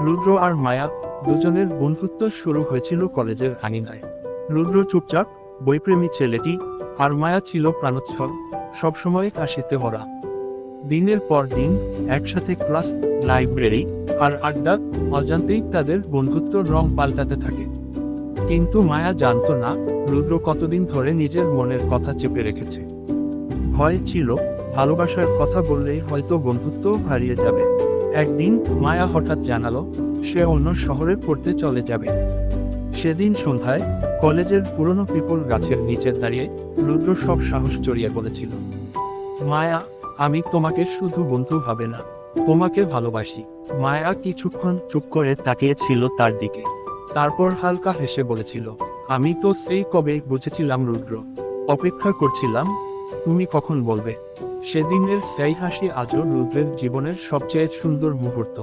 রুদ্র আর মায়া দুজনের বন্ধুত্ব শুরু হয়েছিল কলেজের আঙিনায়। রুদ্র চুপচাপ বইপ্রেমী ছেলেটি, আর মায়া ছিল প্রাণোচ্ছল, সবসময় হাসিতে ভরা। দিনের পর দিন একসাথে ক্লাস, লাইব্রেরি আর আড্ডা, অজান্তেই তাদের বন্ধুত্বর রং পাল্টাতে থাকে। কিন্তু মায়া জানতো না রুদ্র কতদিন ধরে নিজের মনের কথা চেপে রেখেছে। ভয় ছিল ভালোবাসার কথা বললেই হয়তো বন্ধুত্ব হারিয়ে যাবে। একদিন মায়া হঠাৎ জানালো সে অন্য শহরে পড়তে চলে যাবে। সেদিন সন্ধ্যায় কলেজের পুরনো পিপল গাছের নিচে দাঁড়িয়ে রুদ্র সব সাহস জড়িয়ে বলেছিল, মায়া, আমি তোমাকে শুধু বন্ধু ভাবে না, তোমাকে ভালোবাসি। মায়া কিছুক্ষণ চুপ করে তাকিয়েছিল তার দিকে, তারপর হালকা হেসে বলেছিল, আমি তো সেই কবে বুঝেছিলাম রুদ্র, অপেক্ষা করছিলাম তুমি কখন বলবে। সেদিনের সেই হাসি আজও রুদ্রের জীবনের সবচেয়ে সুন্দর মুহূর্ত।